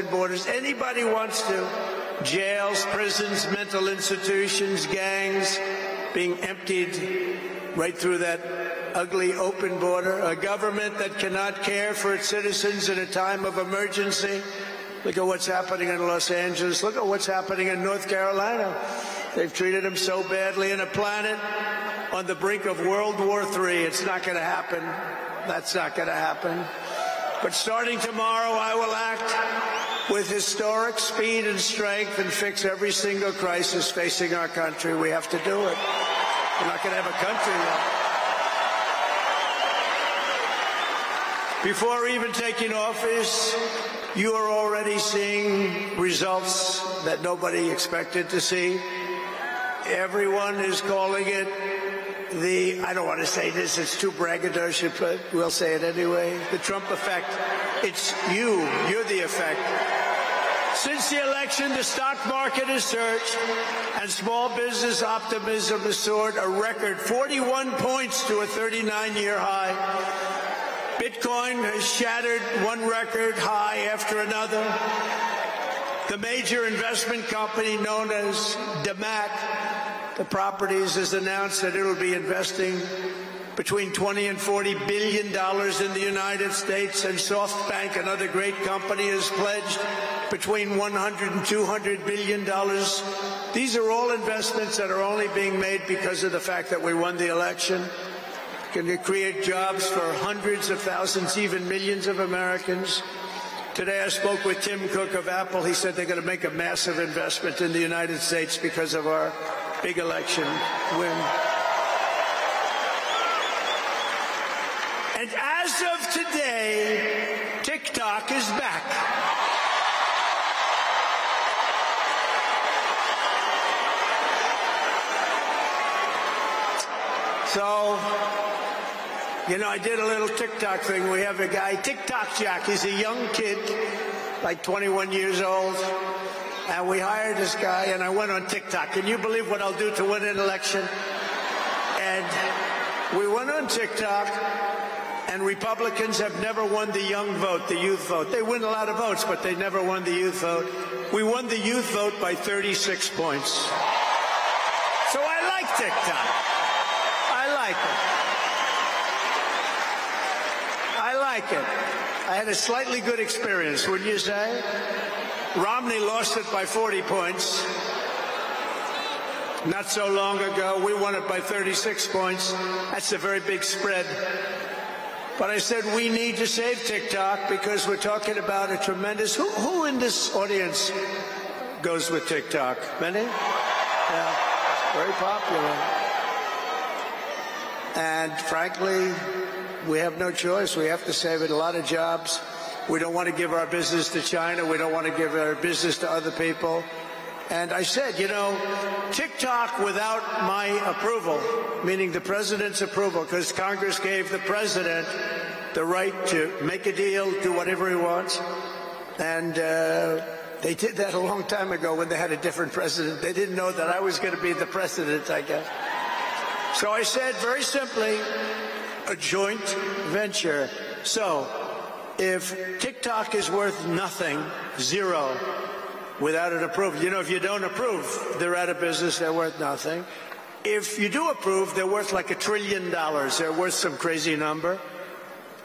borders. Anybody wants to. Jails, prisons, mental institutions, gangs being emptied right through that ugly open border. A government that cannot care for its citizens in a time of emergency. Look at what's happening in Los Angeles. Look at what's happening in North Carolina. They've treated them so badly. In a planet on the brink of World War III. It's not going to happen. That's not going to happen. But starting tomorrow, I will act with historic speed and strength and fix every single crisis facing our country. We have to do it. We're not going to have a country yet. Before even taking office, you are already seeing results that nobody expected to see. Everyone is calling it I don't want to say this, it's too braggadocious, but we'll say it anyway, the Trump effect. It's you're the effect. Since the election, the stock market has surged and small business optimism has soared a record 41 points to a 39-year high. Bitcoin has shattered one record high after another. The major investment company known as DMAC, the properties, has announced that it will be investing between $20 and $40 billion in the United States, and SoftBank, another great company, has pledged between $100 and $200 billion. These are all investments that are only being made because of the fact that we won the election. Can you create jobs for hundreds of thousands, even millions of Americans? Today I spoke with Tim Cook of Apple. He said they're going to make a massive investment in the United States because of our big election win. And as of today, TikTok is back. So, you know, I did a little TikTok thing. We have a guy, TikTok Jack. He's a young kid, like 21 years old. And we hired this guy, and I went on TikTok. Can you believe what I'll do to win an election? And we went on TikTok, and Republicans have never won the young vote, the youth vote. They win a lot of votes, but they never won the youth vote. We won the youth vote by 36 points. So I like TikTok. I like it. I like it. I had a slightly good experience, wouldn't you say? Romney lost it by 40 points. Not so long ago, we won it by 36 points. That's a very big spread. But I said we need to save TikTok because we're talking about a tremendous... Who in this audience goes with TikTok? Many? Yeah, very popular. And frankly, we have no choice. We have to save it. A lot of jobs. We don't want to give our business to China. We don't want to give our business to other people. And I said, you know, TikTok without my approval, meaning the president's approval, because Congress gave the president the right to make a deal, do whatever he wants. And they did that a long time ago when they had a different president. They didn't know that I was going to be the president, I guess. So I said, very simply, a joint venture. So if TikTok is worth nothing, zero, without an approval, you know, if you don't approve, they're out of business, they're worth nothing. If you do approve, they're worth like $1 trillion. They're worth some crazy number.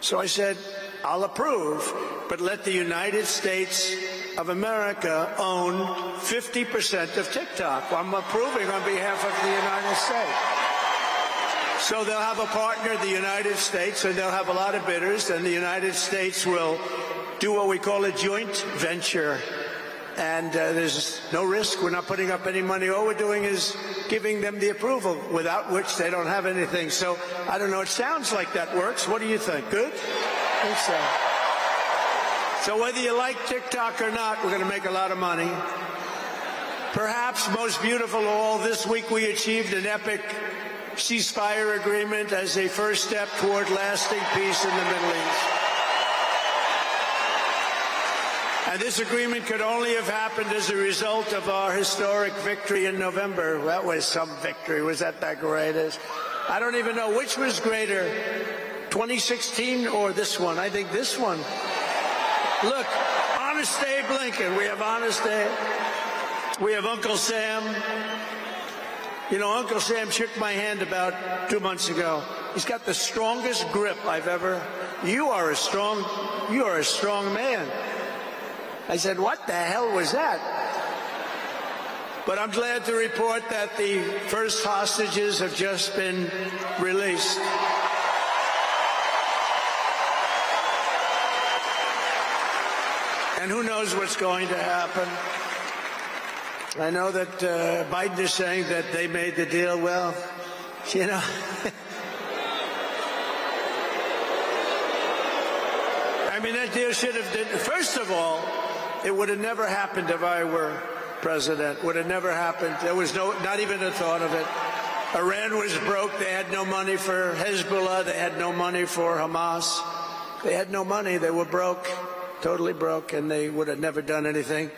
So I said, I'll approve, but let the United States of America own 50% of TikTok. I'm approving on behalf of the United States. So they'll have a partner, the United States, and they'll have a lot of bidders, and the United States will do what we call a joint venture. And there's no risk. We're not putting up any money. All we're doing is giving them the approval, without which they don't have anything. So, I don't know. It sounds like that works. What do you think? Good? I think so. So whether you like TikTok or not, we're going to make a lot of money. Perhaps most beautiful of all, this week we achieved an epic ceasefire agreement as a first step toward lasting peace in the Middle East. And this agreement could only have happened as a result of our historic victory in November. That was some victory. Was that greatest? I don't even know which was greater, 2016 or this one. I think this one. Look, Honest Abe Lincoln. We have Honest Abe. We have Uncle Sam. You know, Uncle Sam shook my hand about 2 months ago. He's got the strongest grip I've ever. You are a strong man. I said, what the hell was that? But I'm glad to report that the first hostages have just been released. And who knows what's going to happen? I know that Biden is saying that they made the deal. Well, you know, I mean, that deal should have did. First of all, it would have never happened if I were president. Would have never happened. There was not even a thought of it. Iran was broke. They had no money for Hezbollah. They had no money for Hamas. They had no money. They were broke. Totally broke, and they would have never done anything.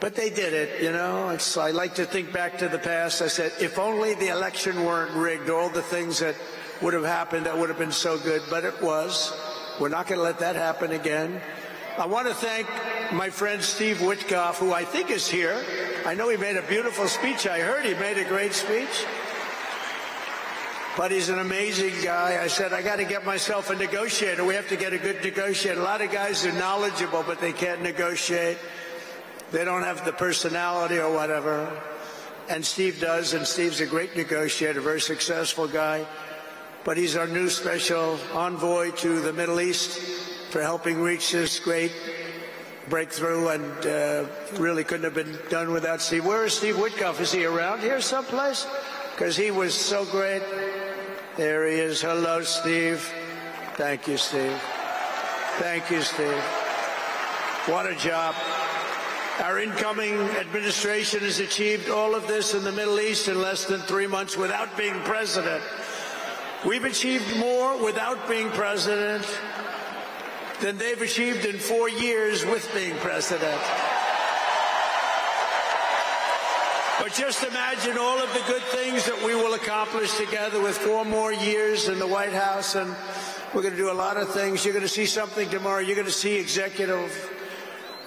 But they did it, you know. I like to think back to the past. I said, if only the election weren't rigged, all the things that would have happened, that would have been so good. But it was. We're not going to let that happen again. I want to thank my friend Steve Witkoff, who I think is here. I know he made a beautiful speech. I heard he made a great speech. But he's an amazing guy. I said, I got to get myself a negotiator. We have to get a good negotiator. A lot of guys are knowledgeable, but they can't negotiate. They don't have the personality or whatever. And Steve does, and Steve's a great negotiator, very successful guy. But he's our new special envoy to the Middle East for helping reach this great breakthrough, and really couldn't have been done without Steve. Where is Steve Witkoff? Is he around here someplace? Because he was so great. There he is. Hello, Steve. Thank you, Steve. Thank you, Steve. What a job. Our incoming administration has achieved all of this in the Middle East in less than 3 months without being president. We've achieved more without being president than they've achieved in 4 years with being president. But just imagine all of the good things that we will accomplish together with 4 more years in the White House, and we're going to do a lot of things. You're going to see something tomorrow. You're going to see executive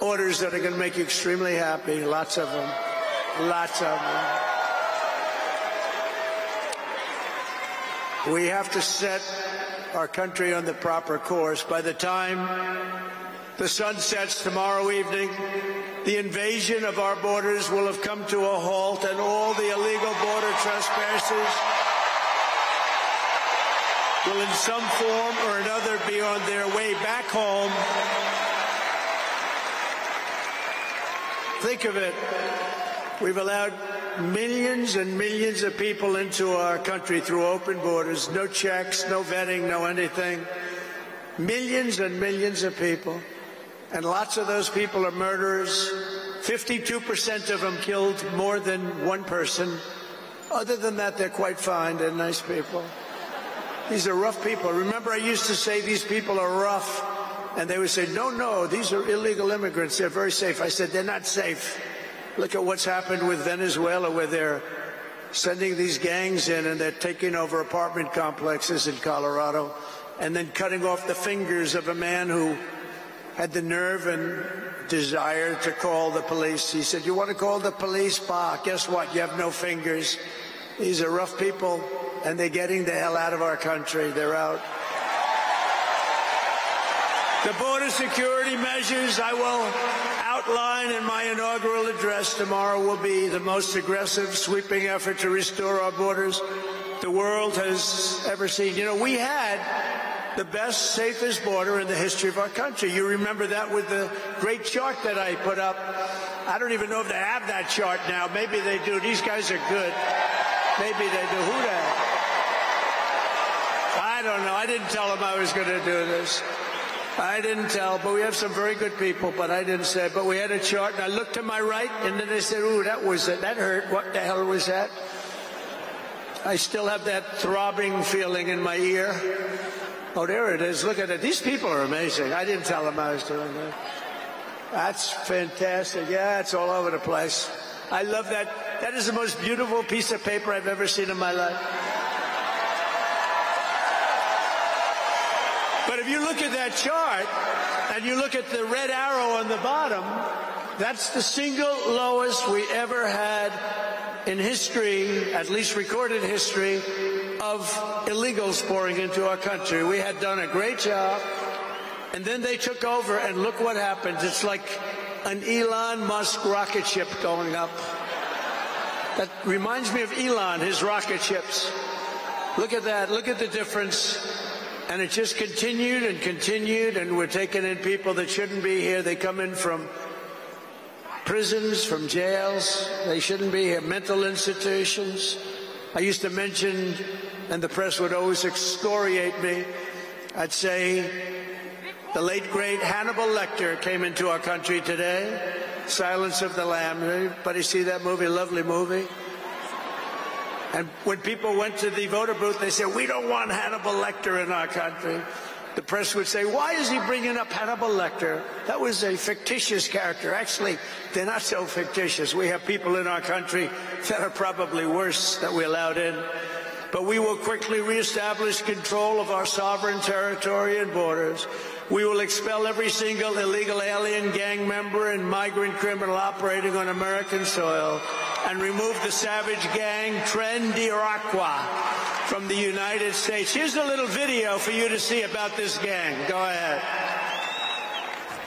orders that are going to make you extremely happy. Lots of them. Lots of them. We have to set our country on the proper course. By the time the sun sets tomorrow evening, the invasion of our borders will have come to a halt, and all the illegal border trespassers will in some form or another be on their way back home. Think of it. We've allowed millions and millions of people into our country through open borders, no checks, no vetting, no anything. Millions and millions of people. And lots of those people are murderers. 52% of them killed more than one person. Other than that, they're quite fine. They're nice people. These are rough people. Remember, I used to say these people are rough. And they would say, no, no, these are illegal immigrants. They're very safe. I said, they're not safe. Look at what's happened with Venezuela, where they're sending these gangs in and they're taking over apartment complexes in Colorado and then cutting off the fingers of a man who had the nerve and desire to call the police. He said, you want to call the police? Bah, guess what? You have no fingers. These are rough people, and they're getting the hell out of our country. They're out. The border security measures I will outline in my inaugural address tomorrow will be the most aggressive, sweeping effort to restore our borders the world has ever seen. You know, we had the best, safest border in the history of our country. You remember that with the great chart that I put up. I don't even know if they have that chart now. Maybe they do. These guys are good. Maybe they do. Who the hell? I don't know. I didn't tell them I was going to do this. I didn't tell, but we have some very good people, but I didn't say. But we had a chart, and I looked to my right, and then I said, ooh, that was it. That hurt. What the hell was that? I still have that throbbing feeling in my ear. Oh, there it is. Look at it. These people are amazing. I didn't tell them I was doing that. That's fantastic. Yeah, it's all over the place. I love that. That is the most beautiful piece of paper I've ever seen in my life. But if you look at that chart, chart and you look at the red arrow on the bottom, that's the single lowest we ever had in history, at least recorded history, of illegals pouring into our country. We had done a great job, and then they took over, and look what happened. It's like an Elon Musk rocket ship going up. That reminds me of Elon, his rocket ships. Look at that. Look at the difference. And it just continued and continued, and we're taking in people that shouldn't be here. They come in from prisons, from jails. They shouldn't be here. Mental institutions. I used to mention, and the press would always excoriate me, I'd say the late, great Hannibal Lecter came into our country today. Silence of the Lambs. Anybody see that movie? Lovely movie. And when people went to the voter booth, they said, we don't want Hannibal Lecter in our country. The press would say, why is he bringing up Hannibal Lecter? That was a fictitious character. Actually, they're not so fictitious. We have people in our country that are probably worse that we allowed in. But we will quickly reestablish control of our sovereign territory and borders. We will expel every single illegal alien, gang member, and migrant criminal operating on American soil and remove the savage gang Tren de Aragua from the United States. Here's a little video for you to see about this gang. Go ahead.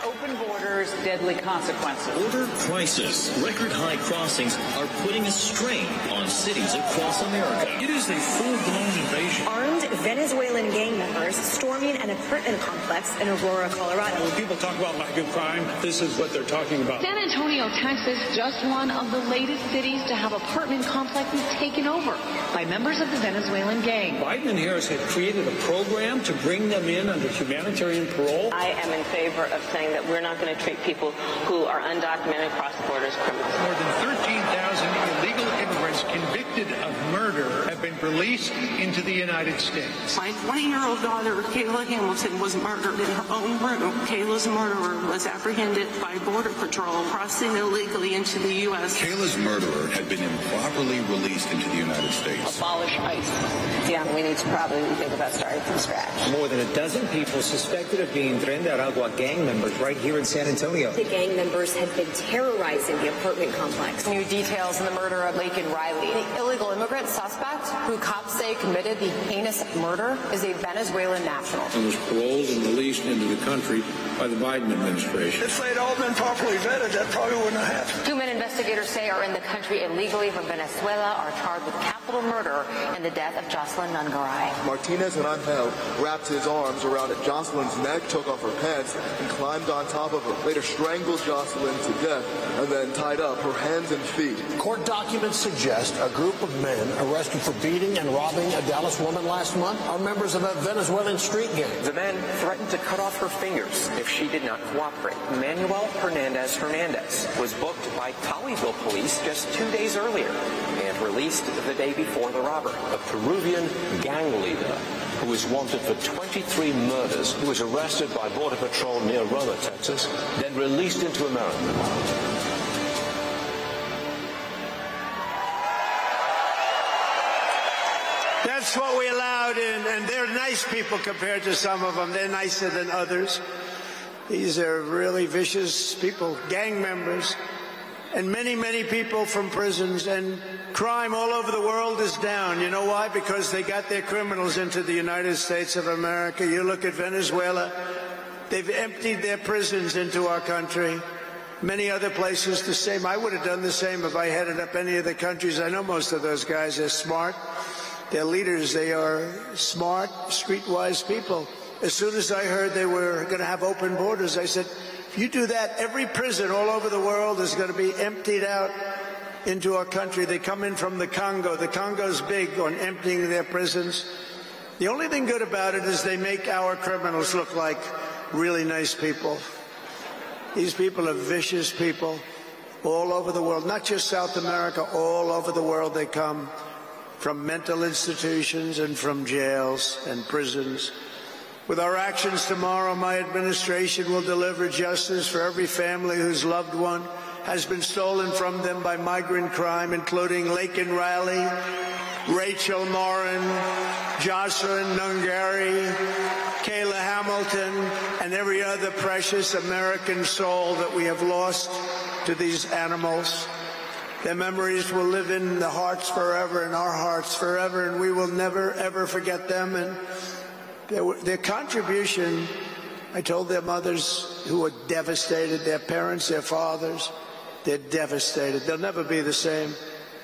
Open borders, deadly consequences. Border crisis. Record high crossings are putting a strain on cities across America. It is a full-blown invasion. Armed Venezuelan gang members storming an apartment complex in Aurora, Colorado. When people talk about lack of crime, this is what they're talking about. San Antonio, Texas, just one of the latest cities to have apartment complexes taken over by members of the Venezuelan gang. Biden and Harris had created a program to bring them in under humanitarian parole. I am in favor of saying that we're not going to treat people who are undocumented cross-border as criminals. More than 13,000 illegal immigrants convicted of murder have been released into the United States. My 20-year-old daughter, Kayla Hamilton, was murdered in her own room. Kayla's murderer was apprehended by Border Patrol crossing illegally into the U.S. Kayla's murderer had been improperly released into the United States. Abolish ICE. Yeah, we need to probably think about starting from scratch. More than a dozen people suspected of being Tren de Aragua gang members right here in San Antonio. The gang members had been terrorizing the apartment complex. New details in the murder of Laken Riley. The illegal immigrant suspect, who cops say committed the heinous murder, is a Venezuelan national. And was paroled and released into the country by the Biden administration. If they'd all been properly vetted, that probably wouldn't have happened. 2 men investigators say are in the country illegally from Venezuela are charged with capital murder in the death of Jocelyn Nungaray. Martinez and Angel wrapped his arms around Jocelyn's neck, took off her pants, and climbed on top of her. Later strangled Jocelyn to death and then tied up her hands and feet. Court documents suggest a group of men arrested for beating and robbing a Dallas woman last month are members of a Venezuelan street gang. The men threatened to cut off her fingers if she did not cooperate. Manuel Hernandez was booked by Colleyville police just 2 days earlier and released the day before the robbery. A Peruvian gang leader who is wanted for 23 murders, who was arrested by Border Patrol near Roma, Texas, then released into America. That's what we allowed in, and they're nice people compared to some of them. They're nicer than others. These are really vicious people, gang members, and many, many people from prisons. And crime all over the world is down. You know why? Because they got their criminals into the United States of America. You look at Venezuela, they've emptied their prisons into our country. Many other places the same. I would have done the same if I headed up any of the countries. I know most of those guys are smart. They're leaders. They are smart, streetwise people. As soon as I heard they were going to have open borders, I said, if you do that, every prison all over the world is going to be emptied out into our country. They come in from the Congo. The Congo's big on emptying their prisons. The only thing good about it is they make our criminals look like really nice people. These people are vicious people all over the world, not just South America, all over the world they come. From mental institutions and from jails and prisons. With our actions tomorrow, my administration will deliver justice for every family whose loved one has been stolen from them by migrant crime, including Laken Riley, Rachel Morin, Jocelyn Nungaray, Kayla Hamilton, and every other precious American soul that we have lost to these animals. Their memories will live in the hearts forever, in our hearts forever, and we will never, ever forget them. And their contribution, I told their mothers who were devastated, their parents, their fathers, they're devastated. They'll never be the same.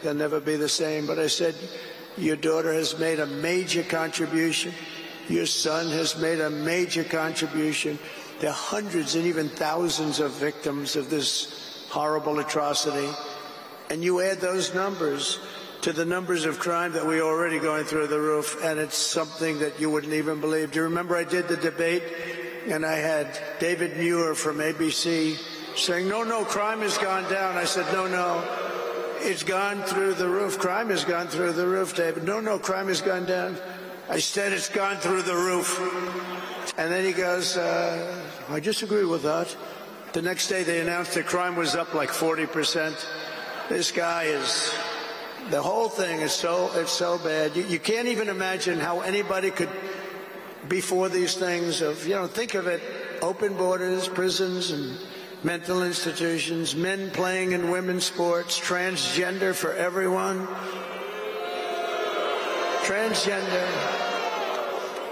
They'll never be the same. But I said, your daughter has made a major contribution. Your son has made a major contribution. There are hundreds and even thousands of victims of this horrible atrocity. And you add those numbers to the numbers of crime that we're already going through the roof, and it's something that you wouldn't even believe. Do you remember I did the debate, and I had David Muir from ABC saying, no, crime has gone down. I said, no, it's gone through the roof. Crime has gone through the roof, David. No, crime has gone down. I said it's gone through the roof. And then he goes, I disagree with that. The next day they announced that crime was up like 40%. This guy is, the whole thing is it's so bad. You can't even imagine how anybody could be for these things of, think of it, open borders, prisons and mental institutions, men playing in women's sports, transgender for everyone. Transgender.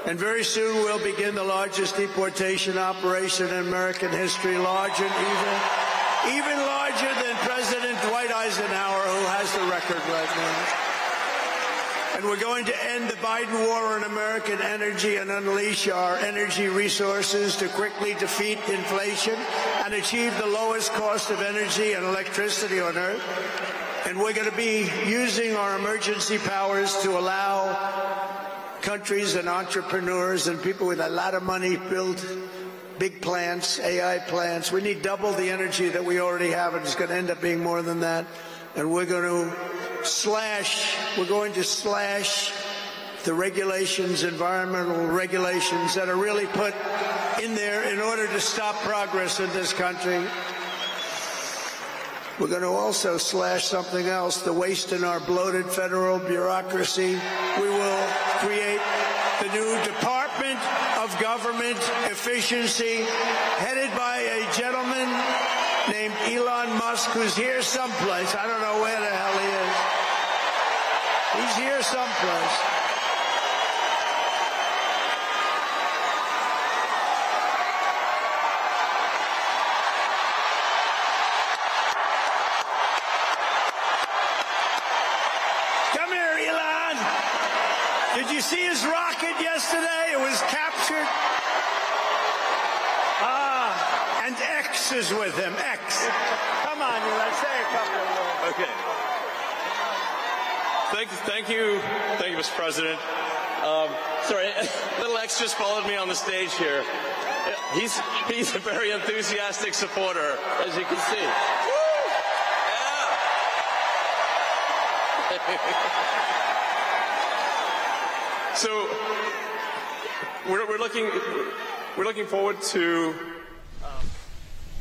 And very soon we'll begin the largest deportation operation in American history, larger and even larger than President Dwight Eisenhower, who has the record right now. And we're going to end the Biden war on American energy and unleash our energy resources to quickly defeat inflation and achieve the lowest cost of energy and electricity on earth. And we're going to be using our emergency powers to allow countries and entrepreneurs and people with a lot of money build big plants, AI plants. We need double the energy that we already have, and it's going to end up being more than that. And we're going to slash the regulations, environmental regulations that are really put in there in order to stop progress in this country. We're going to also slash something else, the waste in our bloated federal bureaucracy. We will create the new Department of Government Efficiency, headed by a gentleman named Elon Musk, who's here someplace. I don't know where the hell he is. He's here someplace. Did you see his rocket yesterday? It was captured. And X is with him. X. Come on, let's say a couple of words. Okay. Thank you, Mr. President. Sorry, little X just followed me on the stage here. He's a very enthusiastic supporter, as you can see. Woo! Yeah. So we're looking forward to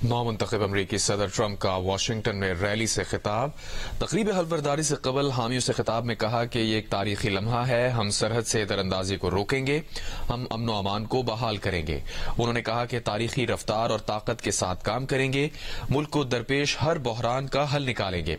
नौमुंतखब अमरीकी सदर Trump का Washington में rally से खिताब। तकरीब हलबरदारी से कबल हामियों से खिताब में कहा कि ये एक तारीखी लम्हा है, हम सरहद से दरअंदाजी को रोकेंगे, हम अमन अमान को बहाल करेंगे। उन्होंने कहा कि तारीखी रफ्तार और ताकत के साथ काम करेंगे, मुल्क को दरपेश हर बहरान का हल निकालेंगे,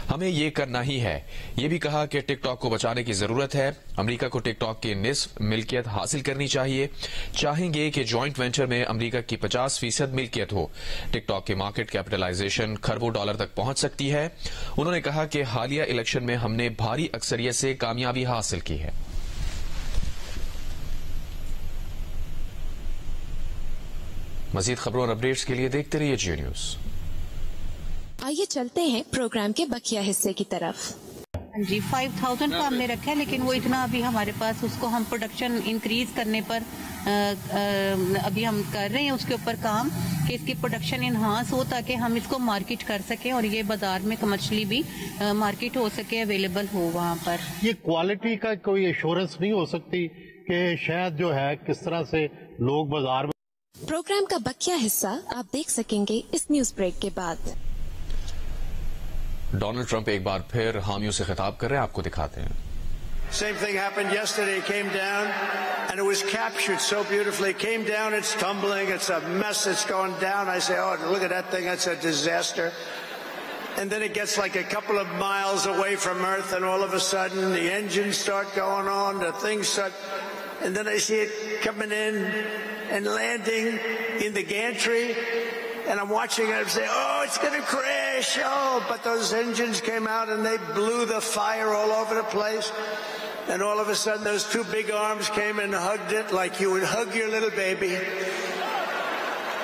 हमें ये करना ही है। ये भी कहा कि टिकटॉक को बचाने की जरूरत है, अमरीका को टिकटॉक की निस्फ मिल्कियत हासिल करनी चाहिए, चाहेंगे कि ज्वाइंट वेंचर में अमरीका की 50% मिल्कियत हो। टिकटॉक की मार्केट कैपिटलाइजेशन खरबों डॉलर तक पहुंच सकती है। उन्होंने कहा कि हालिया इलेक्शन में हमने भारी अक्सरियत से कामयाबी हासिल की है। मजीद खबरों और अपडेट्स के लिए देखते रहिए जियो न्यूज। आइए चलते हैं प्रोग्राम के बकिया हिस्से की तरफ। जी 5000 का हमने रखा है, लेकिन वो इतना अभी हमारे पास, उसको हम प्रोडक्शन इंक्रीज करने पर अभी हम कर रहे हैं उसके ऊपर काम कि इसकी प्रोडक्शन इन्हांस हो ताकि हम इसको मार्केट कर सकें और ये बाजार में कमर्शियली भी मार्केट हो सके, अवेलेबल हो वहाँ पर। ये क्वालिटी का कोई एश्योरेंस नहीं हो सकती कि शायद जो है किस तरह से लोग बाजार में। प्रोग्राम का बकिया हिस्सा आप देख सकेंगे इस न्यूज ब्रेक के बाद। डोनाल्ड ट्रंप एक बार फिर हामियों से खिताब कर रहे हैं, आपको दिखाते हैं। Same thing happened yesterday. It came down, and it was captured so beautifully. It came down, it's tumbling, it's a mess, it's going down. I say, oh, look at that thing, that's a disaster. And then it gets like a couple of miles away from Earth, and all of a sudden the engines start going on, the things start, and then I see it coming in and landing in the gantry, and I'm watching it and say, oh, it's going to crash, oh, but those engines came out and they blew the fire all over the place, and all of a sudden those two big arms came and hugged it like you would hug your little baby,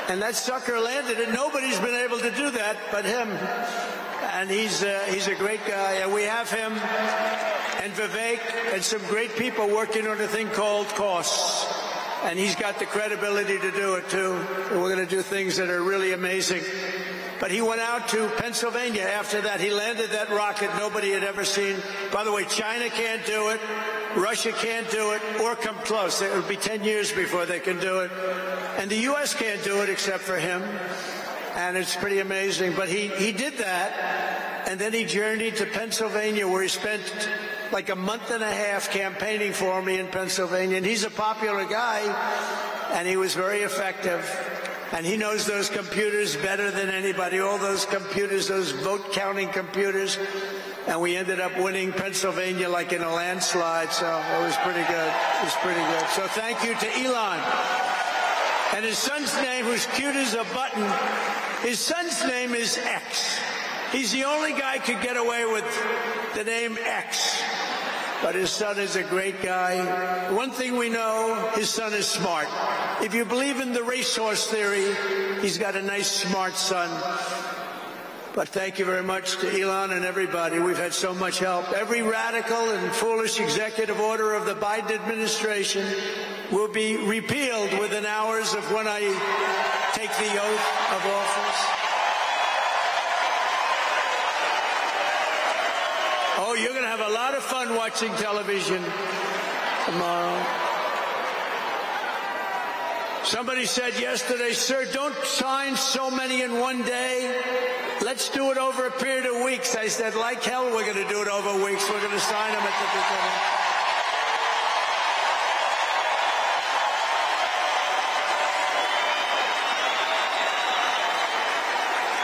and that sucker landed, and nobody's been able to do that but him. And he's a great guy, and we have him and Vivek and some great people working on a thing called costs, and he's got the credibility to do it too. And we're going to do things that are really amazing. But he went out to Pennsylvania after that. He landed that rocket nobody had ever seen. By the way, China can't do it, Russia can't do it, or come close. It will be 10 years before they can do it, and the U.S. can't do it except for him. And it's pretty amazing. But he did that, and then he journeyed to Pennsylvania, where he spent like a month and a half campaigning for me in Pennsylvania. And he's a popular guy, and he was very effective. And he knows those computers better than anybody, all those computers, those vote-counting computers. And we ended up winning Pennsylvania like in a landslide, so it was pretty good. It was pretty good. So thank you to Elon. And his son's name, who's cute as a button, his son's name is X. He's the only guy who could get away with the name X. But his son is a great guy. One thing we know, his son is smart. If you believe in the racehorse theory, he's got a nice, smart son. But thank you very much to Elon and everybody. We've had so much help. Every radical and foolish executive order of the Biden administration will be repealed within hours of when I take the oath of office. Oh, you're going to have a lot of fun watching television tomorrow. Somebody said yesterday, sir, don't sign so many in one day. Let's do it over a period of weeks. I said, like hell, we're going to do it over weeks. We're going to sign them at the beginning.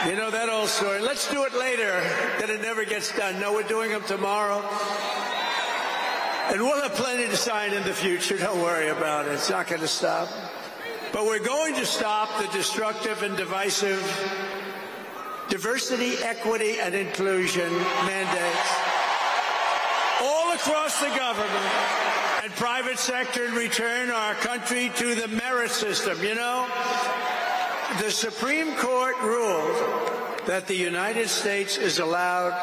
You know that old story. Let's do it later. Then it never gets done. No, we're doing them tomorrow. And we'll have plenty to sign in the future. Don't worry about it. It's not going to stop. But we're going to stop the destructive and divisive diversity, equity, and inclusion mandates all across the government and private sector and return our country to the merit system. You know, the Supreme Court ruled that the United States is allowed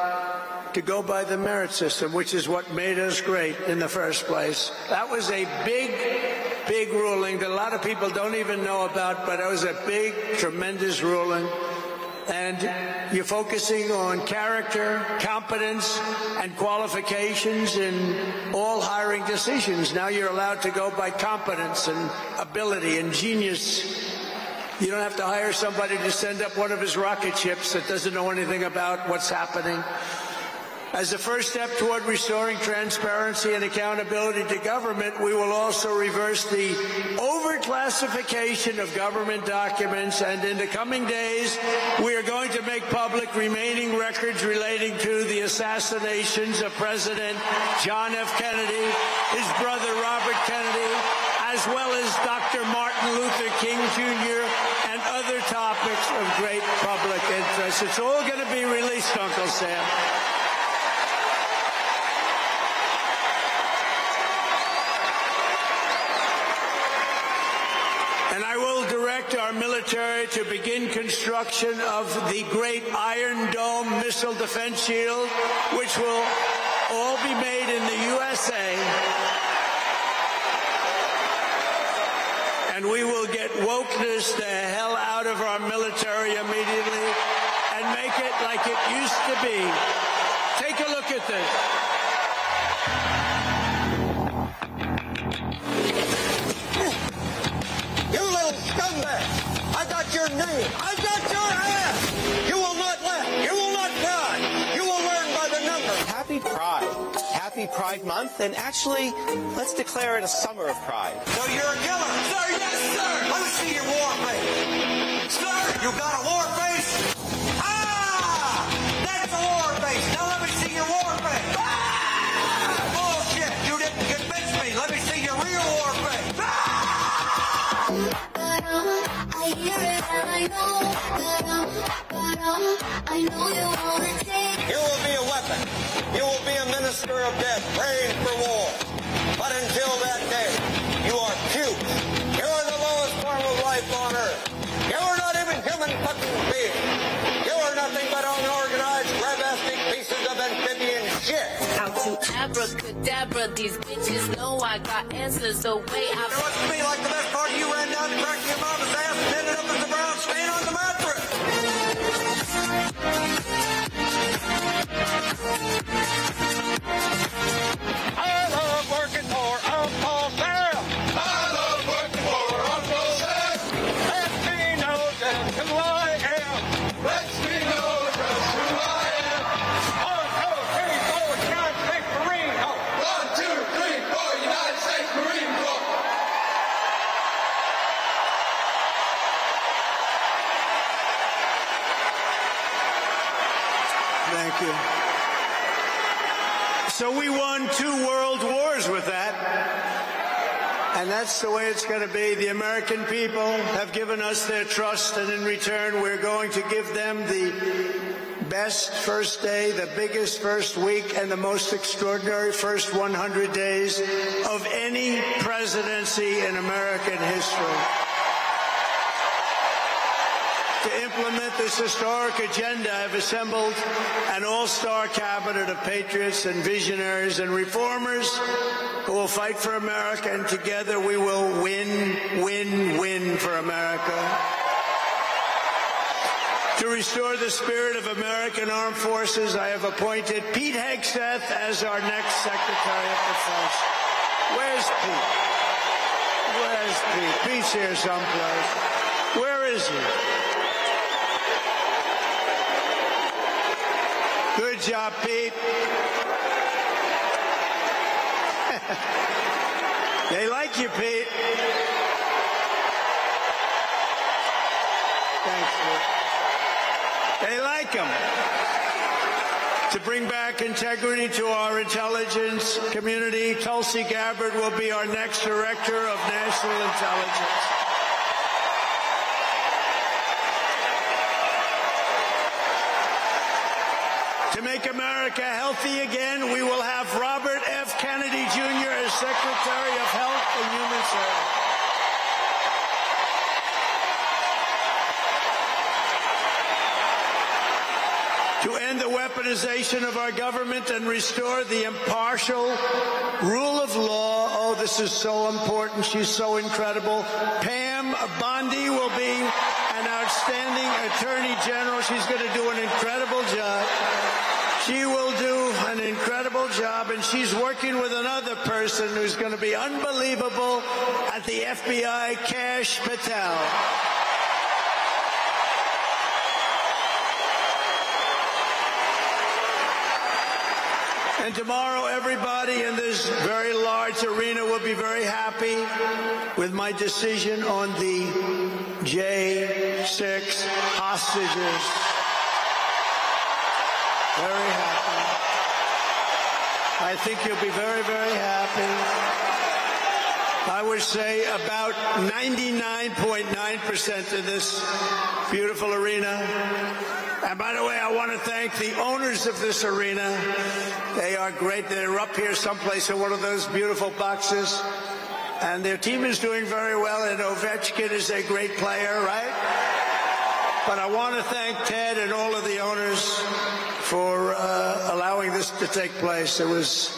to go by the merit system, which is what made us great in the first place. That was a big ruling that a lot of people don't even know about, but it was a big, tremendous ruling. And you're focusing on character, competence, and qualifications in all hiring decisions. Now you're allowed to go by competence and ability and genius. You don't have to hire somebody to send up one of his rocket ships that doesn't know anything about what's happening. As a first step toward restoring transparency and accountability to government, we will also reverse the overclassification of government documents, and in the coming days, we are going to make public remaining records relating to the assassinations of President John F. Kennedy, his brother Robert Kennedy, as well as Dr. Martin Luther King Jr., and other topics of great public interest. It's all going to be released, Uncle Sam. And I will direct our military to begin construction of the great Iron Dome missile defense shield, which will all be made in the USA. And we will get wokeness the hell out of our military immediately and make it like it used to be. Take a look at this. You little scumbag! I got your name! I got your ass! You will not laugh! You will not cry! You will learn by the number! Happy Pride! Happy Happy Pride Month, and actually, let's declare it a summer of pride. So you're a killer? Sir, yes, sir! Let me see your war face. Sir, you got a war face? Ah! That's a war face. Now let me see your war face. Ah! Bullshit! You didn't convince me. Let me see your real war face. Ah! I hear it and I know you wanna take. You will be a weapon. You will be a minister of death, praying for war. But until that day, you are puke. You are the lowest form of life on earth. You are not even human fucking beings. You are nothing but unorganized, grabastic pieces of amphibian shit. Out to abracadabra, these bitches know I got answers the way I... It looks to me like the best part of you ran down and cracked your mama's ass and ended up as a brown stain on the mattress. I love working for Uncle Sam. I love working for Uncle Sam. Let me know just who I am. Let me know just who I am. 1, 2, 3, 4, United States Marine Corps. 1, 2, 3, 4, United States Marine Corps. Thank you. So we won 2 world wars with that. And that's the way it's going to be. The American people have given us their trust, and in return, we're going to give them the best first day, the biggest first week, and the most extraordinary first 100 days of any presidency in American history. To implement this historic agenda, I've assembled an all-star cabinet of patriots and visionaries and reformers who will fight for America, and together we will win, win, win for America. To restore the spirit of American Armed Forces, I have appointed Pete Hegseth as our next Secretary of Defense. Where's Pete? Where's Pete? Pete's here someplace. Where is he? Good job, Pete. They like you, Pete. Thanks, Pete. They like him. To bring back integrity to our intelligence community, Tulsi Gabbard will be our next Director of National Intelligence. To make America healthy again, we will have Robert F. Kennedy Jr. as Secretary of Health and Human Services. To end the weaponization of our government and restore the impartial rule of law. Oh, this is so important. She's so incredible. Pam Bondi will be an outstanding Attorney General. She's going to do an incredible job. She will do an incredible job, and she's working with another person who's going to be unbelievable at the FBI, Kash Patel. And tomorrow, everybody in this very large arena will be very happy with my decision on the J6 hostages. Very happy. I think you'll be very, very happy. I would say about 99.9% of this beautiful arena. And by the way, I want to thank the owners of this arena. They are great. They're up here someplace in one of those beautiful boxes. And their team is doing very well, and Ovechkin is a great player, right? But I want to thank Ted and all of the owners for allowing this to take place. It was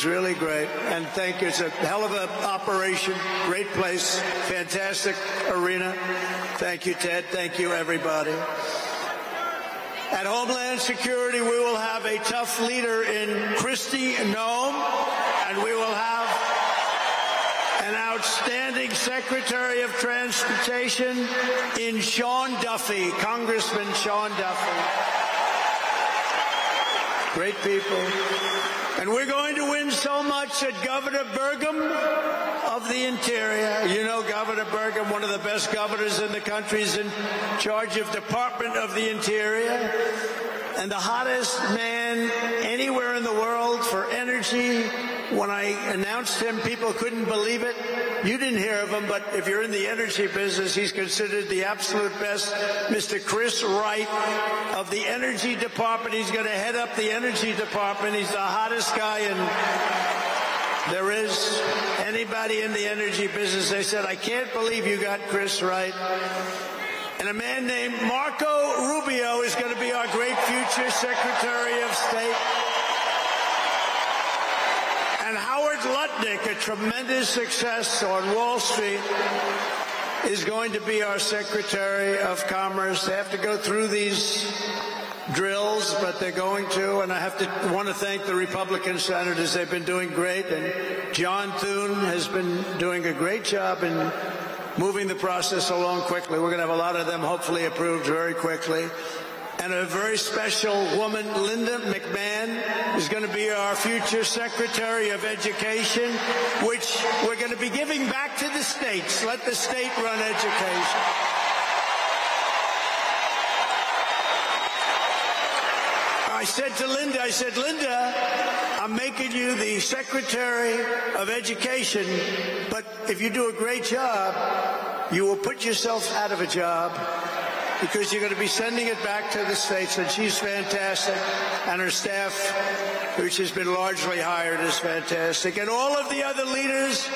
really great. And thank you. It's a hell of an operation. Great place. Fantastic arena. Thank you, Ted. Thank you, everybody. At Homeland Security, we will have a tough leader in Kristi Noem, and we will have an outstanding Secretary of Transportation in Sean Duffy, Congressman Sean Duffy. great people. And we're going to win so much that Governor Burgum of the Interior, you know Governor Burgum, one of the best governors in the country, is in charge of Department of the Interior, and the hottest man anywhere in the world for energy. When I announced him, people couldn't believe it. You didn't hear of him, but if you're in the energy business, he's considered the absolute best. Mr. Chris Wright of the Energy Department. He's going to head up the Energy Department. He's the hottest guy there is. Anybody in the energy business, they said, I can't believe you got Chris Wright. And a man named Marco Rubio is going to be our great future Secretary of State. And Howard Lutnick, a tremendous success on Wall Street, is going to be our Secretary of Commerce. They have to go through these drills, but they're going to. And I want to thank the Republican senators. They've been doing great. And John Thune has been doing a great job in moving the process along quickly. We're going to have a lot of them hopefully approved very quickly. And a very special woman, Linda McMahon, is going to be our future Secretary of Education, which we're going to be giving back to the states. Let the state run education. I said to Linda, I'm making you the Secretary of Education, but if you do a great job, you will put yourself out of a job, because you're going to be sending it back to the states. And she's fantastic. And her staff, which has been largely hired, is fantastic. And all of the other leaders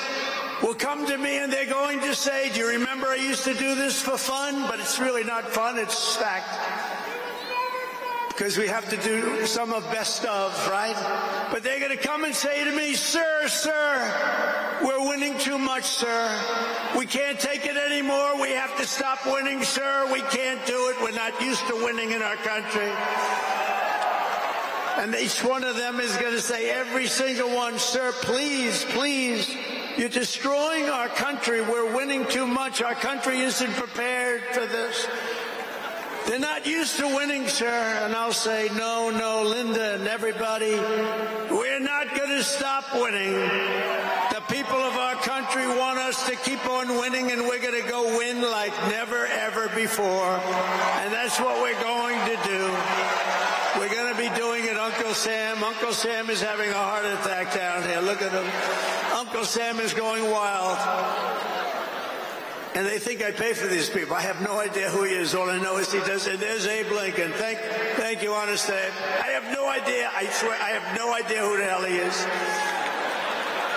will come to me and they're going to say, do you remember I used to do this for fun? But it's really not fun. It's stacked. Because we have to do some of best of, right? But they're going to come and say to me, sir, we're winning too much, sir. We can't take it anymore. We have to stop winning, sir. We can't do it. We're not used to winning in our country. And each one of them is going to say, every single one, sir, please, please, you're destroying our country. We're winning too much. Our country isn't prepared for this. They're not used to winning, sir. And I'll say, no, Linda and everybody, we're not going to stop winning. The people of our country want us to keep on winning, and we're going to go win like never, ever before. And that's what we're going to do. We're going to be doing it, Uncle Sam. Uncle Sam is having a heart attack down here. Look at him. Uncle Sam is going wild. And they think I pay for these people. I have no idea who he is. All I know is he does it. There's Abe Lincoln. Thank you, honest Abe. I have no idea. I swear, I have no idea who the hell he is.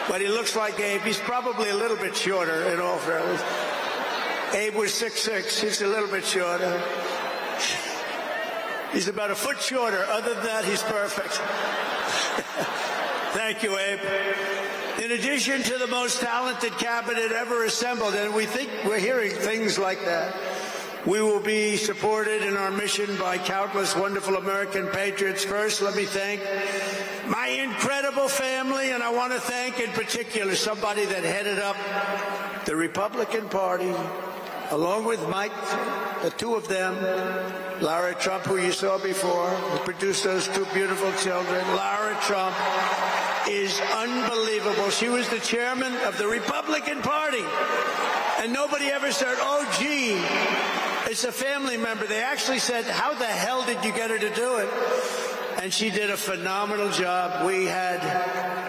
But he looks like Abe. He's probably a little bit shorter, in all fairness. Abe was 6'6". He's a little bit shorter. He's about a foot shorter. Other than that, he's perfect. Thank you, Abe. In addition to the most talented cabinet ever assembled, and we're hearing things like that, we will be supported in our mission by countless wonderful American patriots. First, let me thank my incredible family, and I want to thank in particular somebody that headed up the Republican Party, along with Mike, the two of them, Lara Trump, who you saw before, who produced those two beautiful children. Lara Trump is unbelievable. She was the chairman of the Republican Party. And nobody ever said, oh, gee, it's a family member. They actually said, how the hell did you get her to do it? And she did a phenomenal job. We had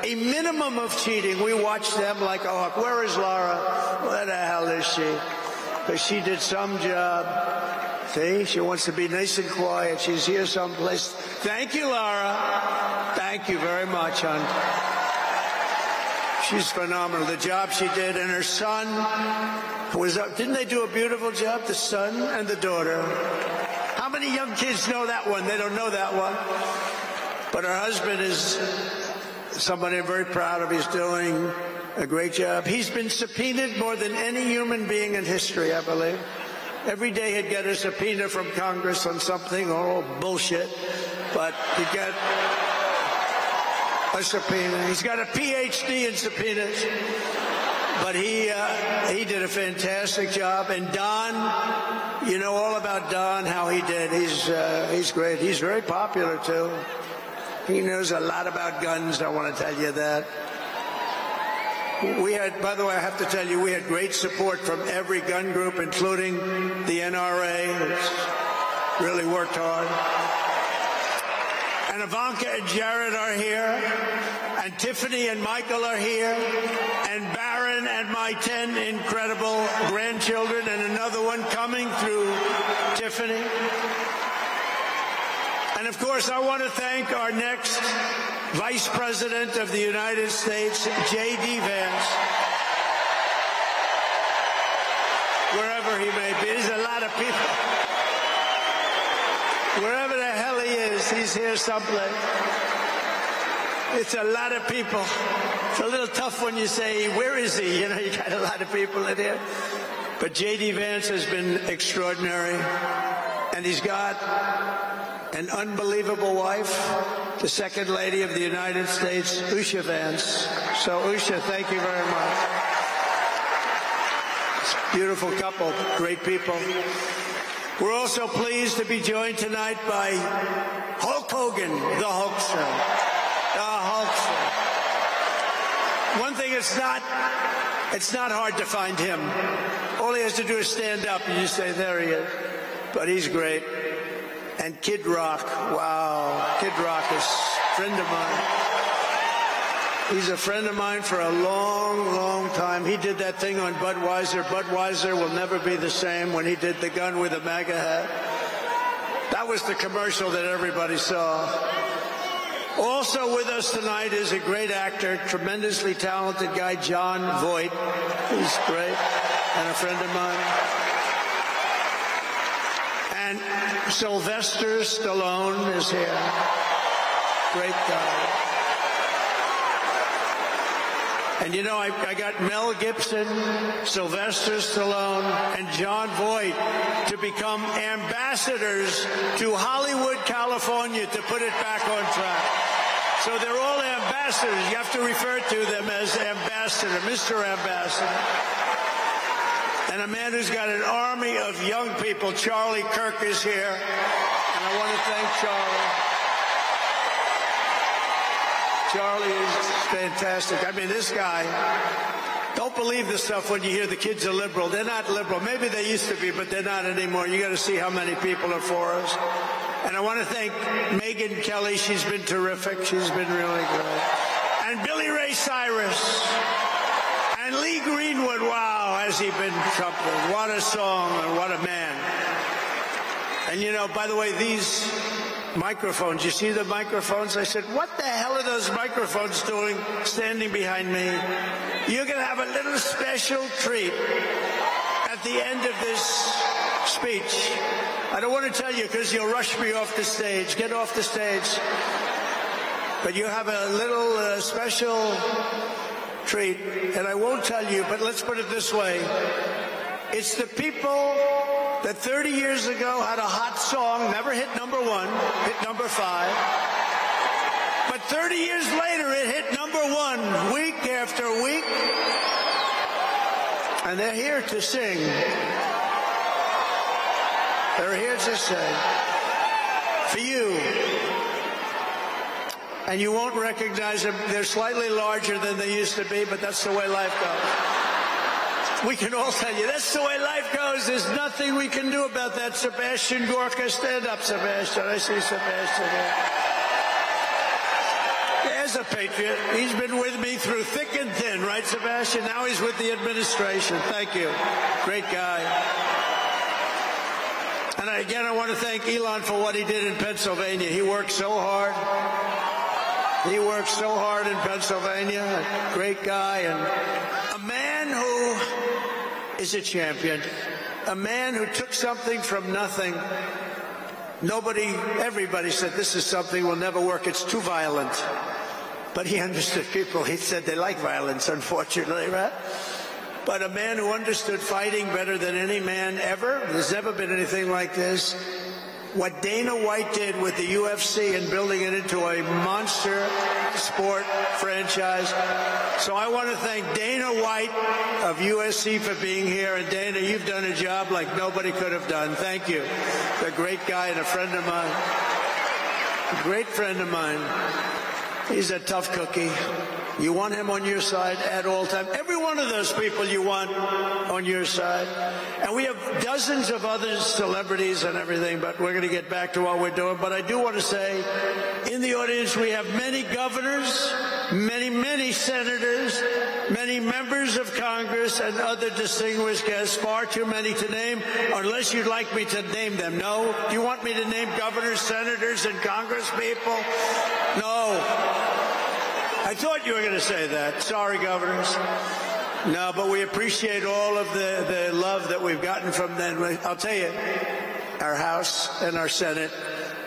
a minimum of cheating. We watched them like a hawk. Where is Lara? Where the hell is she? But she did some job. See, she wants to be nice and quiet. She's here someplace. Thank you, Lara. Thank you very much, hon. She's phenomenal. The job she did, and her son was up. Didn't they do a beautiful job? The son and the daughter. How many young kids know that one? They don't know that one. But her husband is somebody I'm very proud of. He's doing a great job. He's been subpoenaed more than any human being in history, I believe. Every day he'd get a subpoena from Congress on something, all bullshit. But he'd get a subpoena. He's got a PhD in subpoenas. But he did a fantastic job. And Don, you know all about Don, how he did. He's great. He's very popular, too. He knows a lot about guns, I want to tell you that. We had, by the way, I have to tell you, we had great support from every gun group, including the NRA, which really worked hard. And Ivanka and Jared are here, and Tiffany and Michael are here, and Barron and my 10 incredible grandchildren, and another one coming through Tiffany. And of course, I want to thank our next Vice President of the United States, J.D. Vance, wherever he may be. There's a lot of people. Wherever the hell he is, he's here someplace. It's a lot of people. It's a little tough when you say, where is he? You know, you got a lot of people in here. But J.D. Vance has been extraordinary. And he's got an unbelievable wife, the Second Lady of the United States, Usha Vance. So, Usha, thank you very much. It's a beautiful couple, great people. We're also pleased to be joined tonight by Hulk Hogan, the Hulkster. The Hulkster. One thing, it's not hard to find him. All he has to do is stand up and you say, there he is. But he's great. And Kid Rock, wow. Kid Rock is a friend of mine. He's a friend of mine for a long, long time. He did that thing on Budweiser. Budweiser will never be the same when he did the gun with a MAGA hat. That was the commercial that everybody saw. Also with us tonight is a great actor, tremendously talented guy, John Voight. He's great and a friend of mine. And Sylvester Stallone is here. Great guy. And you know, I got Mel Gibson, Sylvester Stallone, and John Voight to become ambassadors to Hollywood, California, to put it back on track. So they're all ambassadors. You have to refer to them as ambassador, Mr. Ambassador. And a man who's got an army of young people, Charlie Kirk, is here. And I want to thank Charlie. Charlie is fantastic. I mean, this guy, don't believe the stuff when you hear the kids are liberal. They're not liberal. Maybe they used to be, but they're not anymore. You got to see how many people are for us. And I want to thank Megyn Kelly. She's been terrific. She's been really great. And Billy Ray Cyrus. And Lee Greenwood. Wow, has he been something. What a song and what a man. And you know, by the way, these microphones, you see the microphones? I said, what the hell are those microphones doing standing behind me? You're going to have a little special treat at the end of this speech. I don't want to tell you because you'll rush me off the stage. Get off the stage. But you have a little special treat, and I won't tell you, but let's put it this way. It's the people that 30 years ago had a hot song, never hit #1, hit #5. But 30 years later, it hit #1 week after week. And they're here to sing. They're here to sing. For you. And you won't recognize them. They're slightly larger than they used to be, but that's the way life goes. We can all tell you, that's the way life goes. There's nothing we can do about that. Sebastian Gorka, stand up, Sebastian. I see Sebastian here. There's a patriot. He's been with me through thick and thin, right, Sebastian? Now he's with the administration. Thank you. Great guy. And again, I want to thank Elon for what he did in Pennsylvania. He worked so hard. He worked so hard in Pennsylvania. A great guy and a man who is a champion. A man who took something from nothing. Everybody said this is something will never work. It's too violent. But he understood people. He said they like violence, unfortunately, right? But a man who understood fighting better than any man ever. There's never been anything like this. What Dana White did with the UFC and building it into a monster sport franchise. So I want to thank Dana White of USC for being here. And Dana, you've done a job like nobody could have done. Thank you. You're a great guy and a friend of mine. great friend of mine. He's a tough cookie. You want him on your side at all times. Every one of those people you want on your side. And we have dozens of other celebrities and everything, but we're going to get back to what we're doing. But I do want to say, in the audience, we have many governors, many senators, many members of Congress, and other distinguished guests, far too many to name, unless you'd like me to name them. No? Do you want me to name governors, senators, and Congress people? No. I thought you were going to say that. Sorry, governors. No, but we appreciate all of the love that we've gotten from them. I'll tell you, our House and our Senate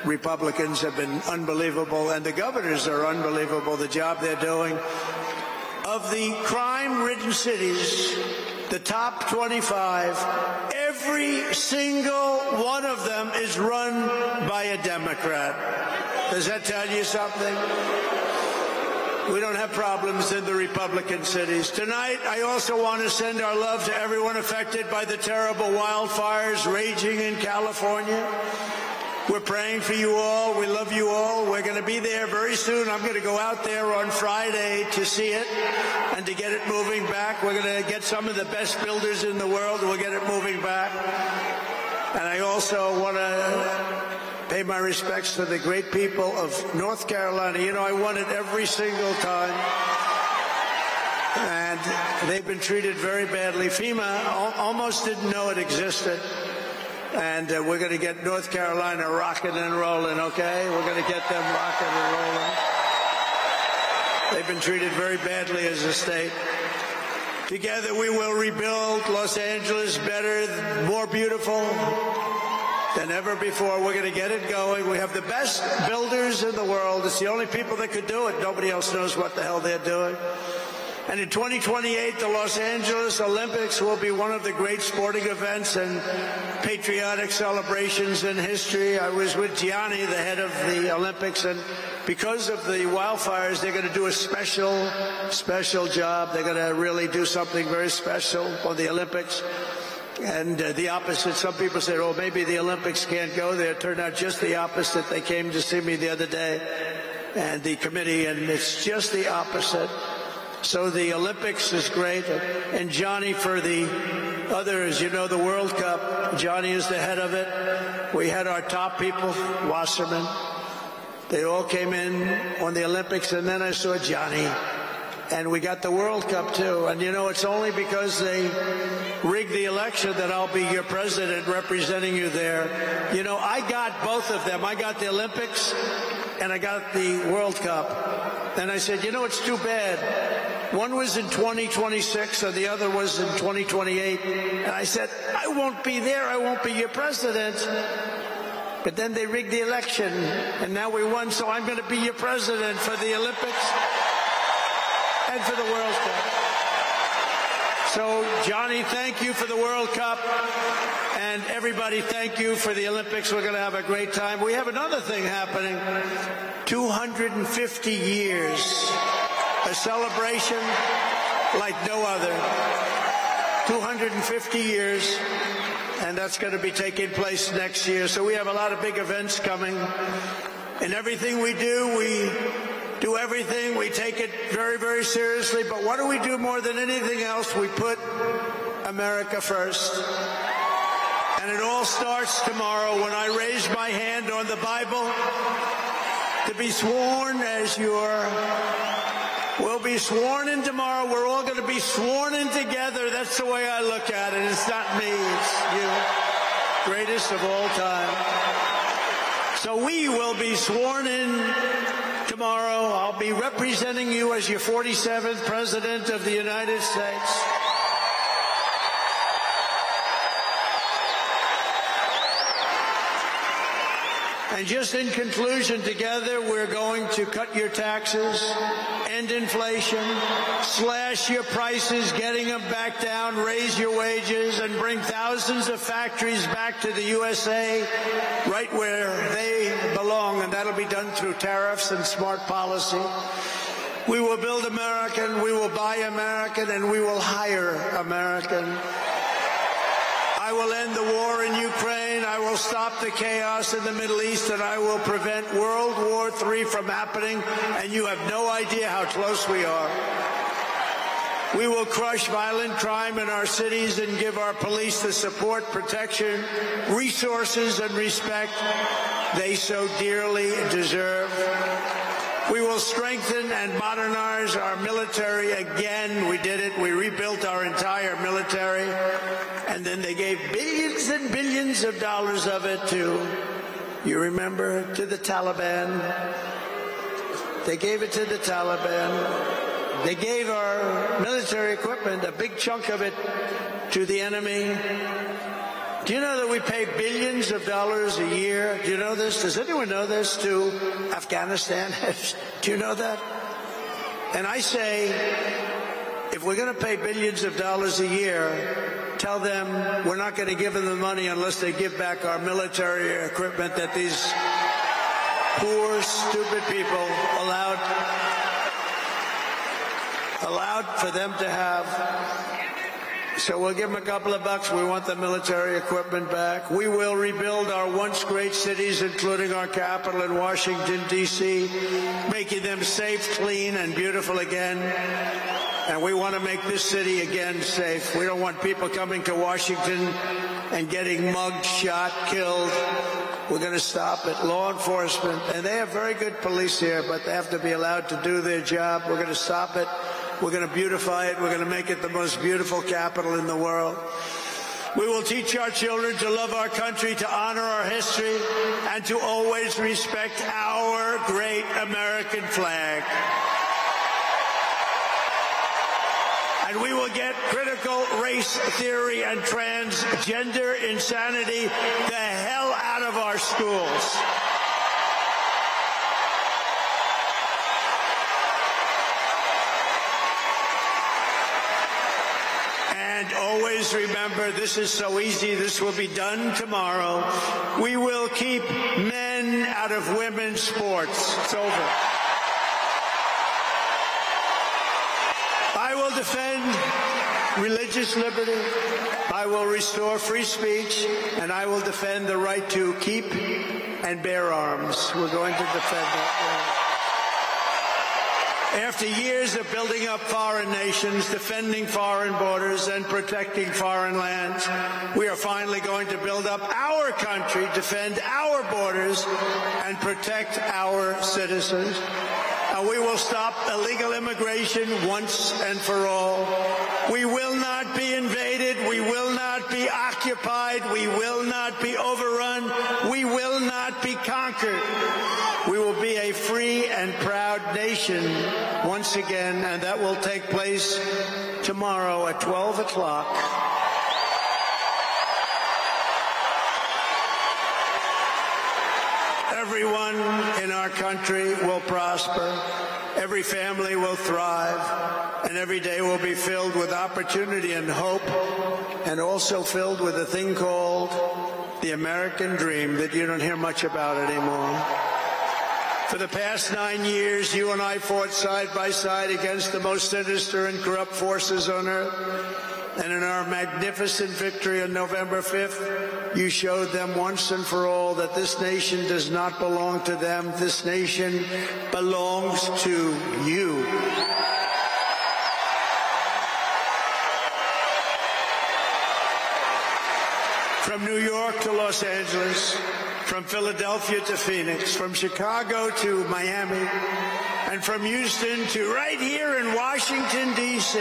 Republicans have been unbelievable, and the governors are unbelievable, the job they're doing. Of the crime-ridden cities, the top 25, every single one of them is run by a Democrat. Does that tell you something? We don't have problems in the Republican cities. Tonight, I also want to send our love to everyone affected by the terrible wildfires raging in California. We're praying for you all. We love you all. We're going to be there very soon. I'm going to go out there on Friday to see it and to get it moving back. We're going to get some of the best builders in the world. We'll get it moving back. And I also want to pay my respects to the great people of North Carolina. You know, I won it every single time. And they've been treated very badly. FEMA almost didn't know it existed. And we're going to get North Carolina rocking and rolling, okay? We're going to get them rocking and rolling. They've been treated very badly as a state. Together we will rebuild Los Angeles better, more beautiful than ever before. We're going to get it going. We have the best builders in the world. It's the only people that could do it. Nobody else knows what the hell they're doing. And in 2028, the Los Angeles Olympics will be one of the great sporting events and patriotic celebrations in history. I was with Gianni, the head of the Olympics, and because of the wildfires, they're going to do a special job. They're going to really do something very special for the Olympics. And the opposite, some people said, oh, maybe the Olympics can't go there. It turned out just the opposite. They came to see me the other day, and the committee, and it's just the opposite. So the Olympics is great, and Johnny for the others, you know, the World Cup, Johnny is the head of it. We had our top people, Wasserman. They all came in on the Olympics, and then I saw Johnny. And we got the World Cup, too. And, you know, it's only because they rigged the election that I'll be your president representing you there. You know, I got both of them. I got the Olympics, and I got the World Cup. And I said, you know, it's too bad. One was in 2026 and the other was in 2028. And I said, I won't be there. I won't be your president. But then they rigged the election, and now we won, so I'm going to be your president for the Olympics and for the World Cup. So, Johnny, thank you for the World Cup. And everybody, thank you for the Olympics. We're going to have a great time. We have another thing happening. 250 years. A celebration like no other. 250 years. And that's going to be taking place next year. So we have a lot of big events coming. In everything we do everything. We take it very, very seriously. But what do we do more than anything else? We put America first. And it all starts tomorrow when I raise my hand on the Bible to be sworn as we'll be sworn in tomorrow. We're all going to be sworn in together. That's the way I look at it. It's not me. It's you. Greatest of all time. So we will be sworn in tomorrow. I'll be representing you as your 47th President of the United States. And just in conclusion, together we're going to cut your taxes, end inflation, slash your prices, getting them back down, raise your wages, and bring thousands of factories back to the USA, right where they belong. And that'll be done through tariffs and smart policy. We will build American, we will buy American, and we will hire American. I will end the war in Ukraine. I will stop the chaos in the Middle East, and I will prevent World War III from happening. And you have no idea how close we are. We will crush violent crime in our cities and give our police the support, protection, resources, and respect they so dearly deserve. We will strengthen and modernize our military again. We did it. We rebuilt our entire military. And then they gave billions and billions of dollars of it to, you remember, to the Taliban. They gave it to the Taliban. They gave our military equipment, a big chunk of it, to the enemy. Do you know that we pay billions of dollars a year? Do you know this? Does anyone know this? To Afghanistan? Do you know that? And I say, if we're going to pay billions of dollars a year, tell them we're not going to give them the money unless they give back our military equipment that these poor, stupid people allowed for them to have. So we'll give them a couple of bucks. We want the military equipment back. We will rebuild our once great cities, including our capital in Washington, D.C., making them safe, clean, and beautiful again. And we want to make this city again safe. We don't want people coming to Washington and getting mugged, shot, killed. We're going to stop it. Law enforcement, and they have very good police here, but they have to be allowed to do their job. We're going to stop it. We're going to beautify it. We're going to make it the most beautiful capital in the world. We will teach our children to love our country, to honor our history, and to always respect our great American flag. And we will get critical race theory and transgender insanity the hell out of our schools. And always remember, this is so easy, this will be done tomorrow. We will keep men out of women's sports. It's over. I will defend religious liberty. I will restore free speech, and I will defend the right to keep and bear arms. We're going to defend that. After years of building up foreign nations, defending foreign borders, and protecting foreign lands, we are finally going to build up our country, defend our borders, and protect our citizens. We will stop illegal immigration once and for all. We will not be invaded. We will not be occupied. We will not be overrun. We will not be conquered. We will be a free and proud nation once again, and that will take place tomorrow at 12 o'clock. Everyone in our country will prosper, every family will thrive, and every day will be filled with opportunity and hope, and also filled with a thing called the American dream that you don't hear much about anymore. For the past 9 years, you and I fought side by side against the most sinister and corrupt forces on earth. And in our magnificent victory on November 5th, you showed them once and for all that this nation does not belong to them. This nation belongs to you. From New York to Los Angeles, from Philadelphia to Phoenix, from Chicago to Miami, and from Houston to right here in Washington, D.C.,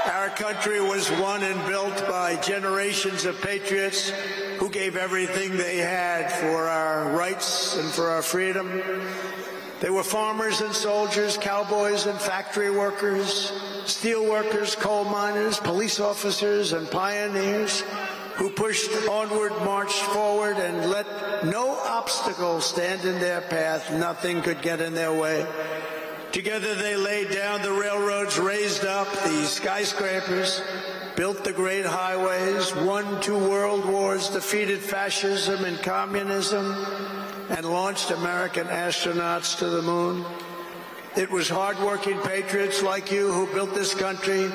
our country was won and built by generations of patriots who gave everything they had for our rights and for our freedom. They were farmers and soldiers, cowboys and factory workers, steel workers, coal miners, police officers, and pioneers who pushed onward, marched forward, and let no obstacle stand in their path. Nothing could get in their way. Together they laid down the railroads, raised up the skyscrapers, built the great highways, won 2 world wars, defeated fascism and communism, and launched American astronauts to the moon. It was hardworking patriots like you who built this country,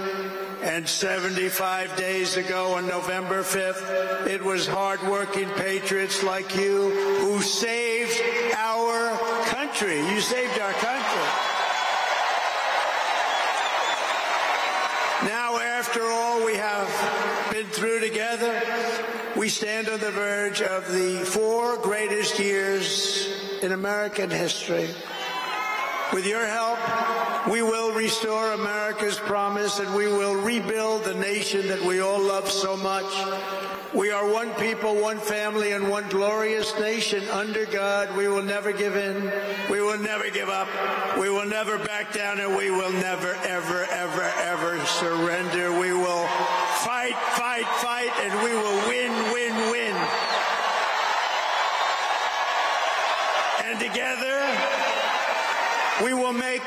And 75 days ago on November 5th, it was hard-working patriots like you who saved our country. You saved our country. Now, after all we have been through together, we stand on the verge of the 4 greatest years in American history. With your help, we will restore America's promise and we will rebuild the nation that we all love so much. We are one people, one family, and one glorious nation under God. We will never give in. We will never give up. We will never back down, and we will never, ever, ever, ever surrender. We will fight, fight, fight, and we will win, win, win. And together, we will make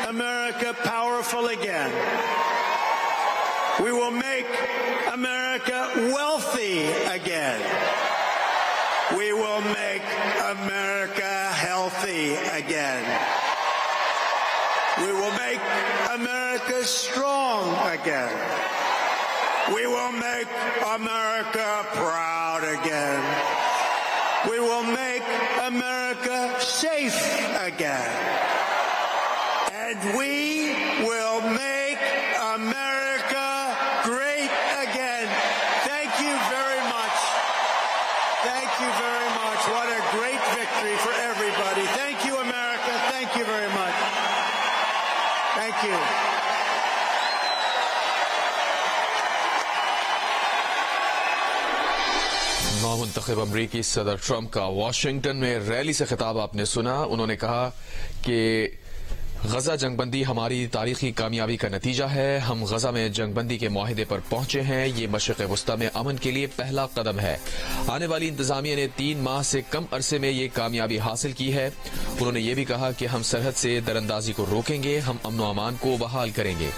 America powerful again. We will make America wealthy again. We will make America healthy again. We will make America strong again. We will make America proud again. We will make America safe again. And we will make America great again. Thank you very much. Thank you very much. What a great victory for everybody. Thank you, America. Thank you very much. Thank you. नामुंतखब अमरीकी सदर Trump का Washington में rally से खिताब आपने सुना। उन्होंने कहा कि गजा जंगबंदी हमारी तारीखी कामयाबी का नतीजा है। हम गजा में जंगबंदी के मुआहिदे पर पहुंचे हैं। ये मशरिक़ वस्ता में अमन के लिए पहला कदम है। आने वाली इंतजामिया ने 3 माह से कम अरसे में ये कामयाबी हासिल की है। उन्होंने ये भी कहा कि हम सरहद से दरअंदाजी को रोकेंगे, हम अमन व अमान को बहाल करेंगे,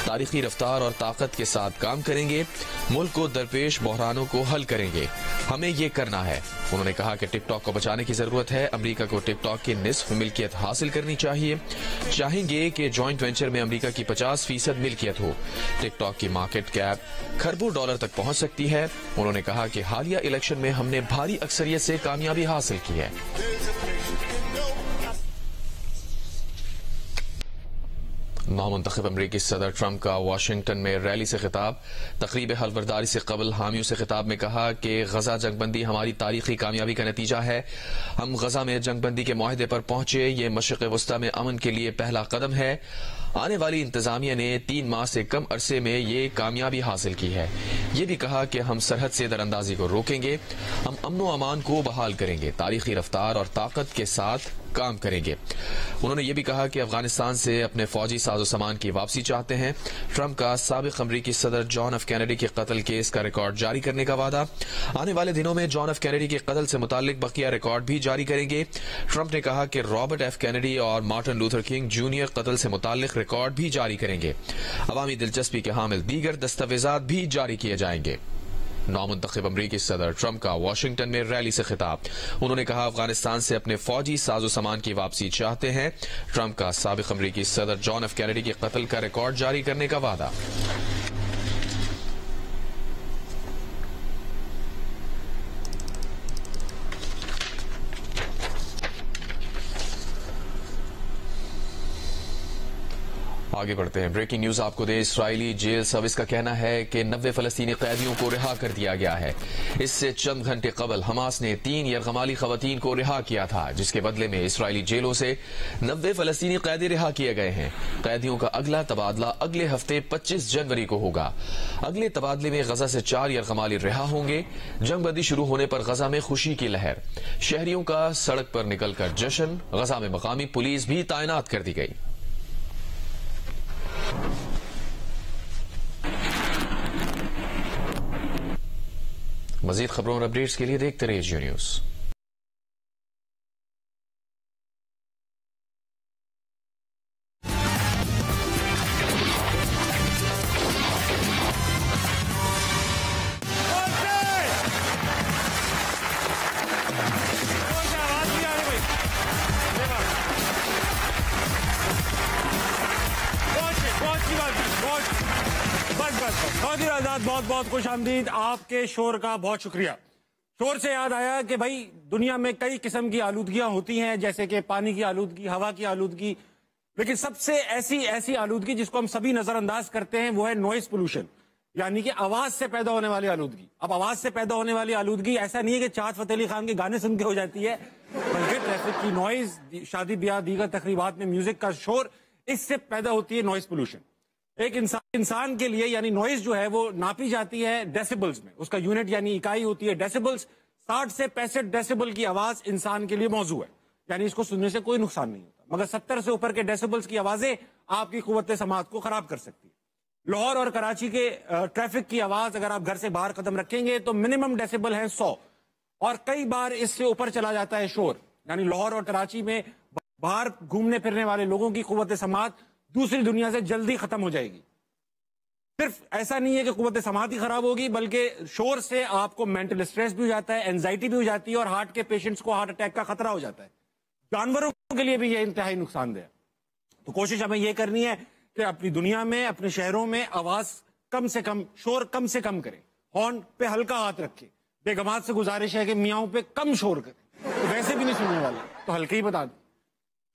तारीखी रफ्तार और ताकत के साथ काम करेंगे, मुल्क को दरपेश बहरानों को हल करेंगे। हमें ये करना है। उन्होंने कहा कि टिकटॉक को बचाने की जरूरत है। अमरीका को टिकटॉक की निस्फ मिल्कियत हासिल करनी चाहिए। चाहेंगे कि जॉइंट वेंचर में अमरीका की 50% मिल्कियत हो। टिकटॉक की मार्केट कैप खरबों डॉलर तक पहुंच सकती है। उन्होंने कहा कि हालिया इलेक्शन में हमने भारी अक्सरियत से कामयाबी हासिल की है। नामुंतखब अमरीकी सदर ट्रंप का वाशिंगटन में रैली से खिताब। तकरीब हलबरदारी से कबल हामियों से खिताब में कहा कि गजा जंगबंदी हमारी तारीखी कामयाबी का नतीजा है। हम गजा में जंगबंदी के मुआहिदे पर पहुंचे। ये मशरिक़ वस्ता में अमन के लिए पहला कदम है। आने वाली इंतजामिया ने 3 माह से कम अरसे में ये कामयाबी हासिल की है। ये भी कहा कि हम सरहद से दरअंदाजी को रोकेंगे, हम अमन व अमान को बहाल करेंगे, तारीखी रफ्तार और ताकत के साथ काम करेंगे। उन्होंने ये भी कहा कि अफगानिस्तान से अपने फौजी साजो सामान की वापसी चाहते हैं। ट्रंप का साबिक अमरीकी सदर जॉन एफ कैनेडी के कत्ल केस का रिकॉर्ड जारी करने का वादा। आने वाले दिनों में जॉन एफ कैनेडी के कत्ल से मुताल्लिक बकिया रिकॉर्ड भी जारी करेंगे। ट्रंप ने कहा कि रॉबर्ट एफ कैनेडी और मार्टिन लूथर किंग जूनियर कत्ल से मुताल्लिक रिकॉर्ड भी जारी करेंगे। अवामी दिलचस्पी के हामिल दीगर दस्तावेजात भी जारी किए जाएंगे। नामुंतखब अमरीकी सदर ट्रंप का वाशिंगटन में रैली से खिताब। उन्होंने कहा अफगानिस्तान से अपने फौजी साजो सामान की वापसी चाहते हैं। ट्रंप का साबिक अमरीकी सदर जॉन एफ कैनेडी के कत्ल का रिकॉर्ड जारी करने का वादा। आगे बढ़ते हैं। ब्रेकिंग न्यूज आपको दे। इस्राएली जेल सर्विस का कहना है कि 90 फलस्तीनी कैदियों को रिहा कर दिया गया है। इससे चंद घंटे कबल हमास ने 3 यरगमाली खवातीन को रिहा किया था, जिसके बदले में इस्राएली जेलों से 90 फलस्तीनी कैदी रिहा किए गए हैं। कैदियों का अगला तबादला अगले हफ्ते 25 जनवरी को होगा। अगले तबादले में गजा से 4 यरगमाली रिहा होंगे। जंगबंदी शुरू होने पर गजा में खुशी की लहर। शहरियों का सड़क पर निकलकर जश्न। गजा में मकामी पुलिस भी तैनात कर दी गई। मजीद खबरों और अपडेट्स के लिए देखते रहिए जियो news. Watch it, watch it, watch it. خواتین آزاد بہت بہت خوش آمدید. آپ کے شور کا بہت شکریہ. شور سے یاد آیا کہ بھائی دنیا میں کئی قسم کی آلودگیاں ہوتی ہیں, جیسے کہ پانی کی آلودگی, ہوا کی آلودگی, لیکن سب سے ایسی آلودگی جس کو ہم سبھی نظر انداز کرتے ہیں وہ ہے نوائز پولوشن, یعنی کہ آواز سے پیدا ہونے والی آلودگی. اب آواز سے پیدا ہونے والی آلودگی ایسا نہیں ہے کہ چاہت فتح علی خان کے گانے سن کے ہو جاتی ہے, بلکہ ٹریفک کی نوائز, شادی بیاہ, دیگر تقریبات میں میوزک کا شور, اس سے پیدا ہوتی ہے نوائز پولوشن. ایک انسان کے لیے یعنی نوائز جو ہے وہ ناپی جاتی ہے ڈیسیبلز میں, اس کا یونٹ یعنی اکائی ہوتی ہے ڈیسیبلز. 60 سے 65 ڈیسیبل کی آواز انسان کے لیے موزوں ہے, یعنی اس کو سننے سے کوئی نقصان نہیں ہوتا, مگر 70 سے اوپر کے ڈیسیبلز کی آوازیں آپ کی قوت سماعت کو خراب کر سکتی ہے. لاہور اور کراچی کے ٹریفک کی آواز اگر آپ گھر سے باہر قدم رکھیں گے تو منیمم ڈیسیبل ہیں 100, اور کئی بار اس سے اوپر چلا جاتا ہے شور. یعنی لاہور اور کراچی میں باہر گھومنے پھرنے والے لوگوں کی قوت سماعت دوسری دنیا سے جلدی ختم ہو جائے گی. صرف ایسا نہیں ہے کہ قوت سماعت ہی خراب ہوگی, بلکہ شور سے آپ کو مینٹل اسٹریس بھی ہو جاتا ہے, اینزائٹی بھی ہو جاتی ہے, اور ہارٹ کے پیشنٹس کو ہارٹ اٹیک کا خطرہ ہو جاتا ہے. جانوروں کے لیے بھی یہ انتہائی نقصان دہ ہے. تو کوشش ہمیں یہ کرنی ہے کہ اپنی دنیا میں, اپنے شہروں میں آواز کم سے کم, شور کم سے کم کریں. ہارن پہ ہلکا ہاتھ رکھیں. بیگمات سے گزارش ہے کہ میاؤں پہ کم شور کریں, تو ویسے بھی نہیں سننے والے تو ہلکے ہی بتا دیں.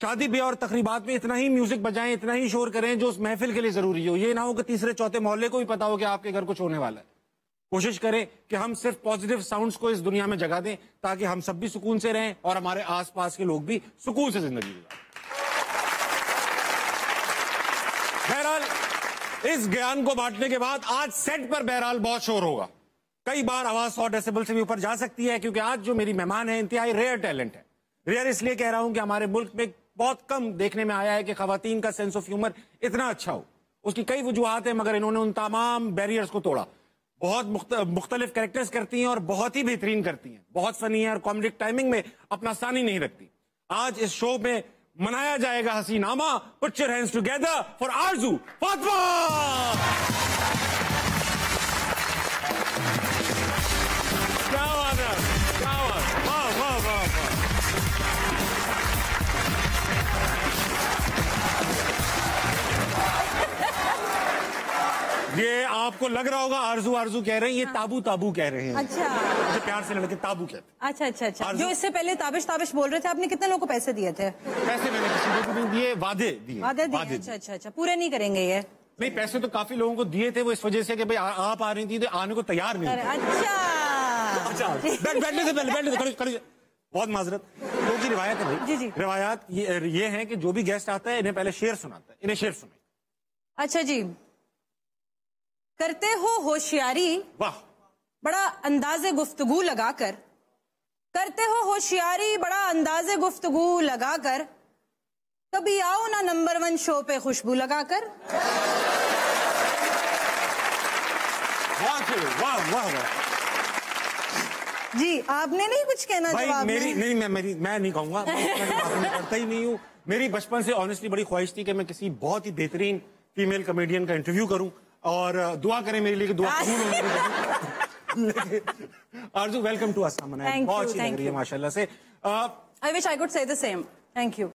شادی بیاہ اور تقریبات میں اتنا ہی میوزک بجائیں, اتنا ہی شور کریں جو اس محفل کے لیے ضروری ہو. یہ نہ ہو کہ تیسرے چوتھے محلے کو بھی پتا ہو کہ آپ کے گھر کچھ ہونے والا ہے. کوشش کریں کہ ہم صرف پازیٹیو ساؤنڈز کو اس دنیا میں جگہ دیں, تاکہ ہم سب بھی سکون سے رہیں اور ہمارے آس پاس کے لوگ بھی سکون سے زندگی گزاریں. بہرحال اس گیان کو بانٹنے کے بعد آج سیٹ پر بہرحال بہت شور ہوگا. کئی بار آواز 100 ڈیسیبل سے بھی اوپر جا سکتی ہے, کیونکہ آج جو میری مہمان ہے انتہائی ریئر ٹیلنٹ ہے. ریئر اس لیے کہہ رہا ہوں کہ ہمارے ملک میں بہت کم دیکھنے میں آیا ہے کہ خواتین کا سینس آف ہیومر اتنا اچھا ہو. اس کی کئی وجوہات ہیں, مگر انہوں نے ان تمام بیریئرز کو توڑا. بہت مختلف کریکٹرز کرتی ہیں اور بہت ہی بہترین کرتی ہیں, بہت فنی ہیں اور کامیڈک ٹائمنگ میں اپنا ثانی نہیں رکھتی. آج اس شو میں منایا جائے گا حسین نامہ. Put your hands together for آرزو فاطمہ. کیا بات ہے, کیا بات, واہ واہ واہ واہ. یہ آپ کو لگ رہا ہوگا آرزو آرزو کہہ رہے ہیں, یہ تابو تابو کہہ رہے ہیں. اچھا, مجھے پیار سے لڑکے تابو کہتے ہیں. اچھا اچھا اچھا. جو اس سے پہلے تابش تابش بول رہے تھے, آپ نے کتنے لوگوں کو پیسے دیے تھے؟ پیسے میں نے کسی کو نہیں دیے, وعدے دیے. وعدے دیے, اچھا اچھا اچھا. پورے نہیں کریں گے یہ؟ نہیں, پیسے تو کافی لوگوں کو دیے تھے, وہ اس وجہ سے کہ بھائی آپ آ رہی تھی تو آنے کو تیار نہیں. اچھا, بیٹھنے سے پہلے بہت معذرت. لوگوں کی روایت ہے بھائی. جی جی, روایات یہ ہیں کہ جو بھی گیسٹ آتا ہے انہیں پہلے شعر سناتا ہے, انہیں شعر سنائیں. اچھا جی. کرتے ہو ہوشیاری واہ, بڑا انداز گفتگو لگا کر. کرتے ہو ہوشیاری بڑا انداز گفتگو لگا کر. کبھی آؤ نا نمبر 1 شو پہ خوشبو لگا کر. واہ واہ واہ. جی آپ نے نہیں کچھ کہنا جواب میں؟ میں نہیں کہوں گا, میں کرتا ہی نہیں ہوں. میری بچپن سے آنیسٹلی بڑی خواہش تھی کہ میں کسی بہت ہی بہترین فیمیل کمیڈین کا انٹرویو کروں, اور دعا کریں میرے لیے کہ دعا قبول ہو. آرزو ویلکم ٹو اسلام. بہت اچھی لگ رہی ہے ماشاء اللہ سے. I wish I could say the same. Thank you.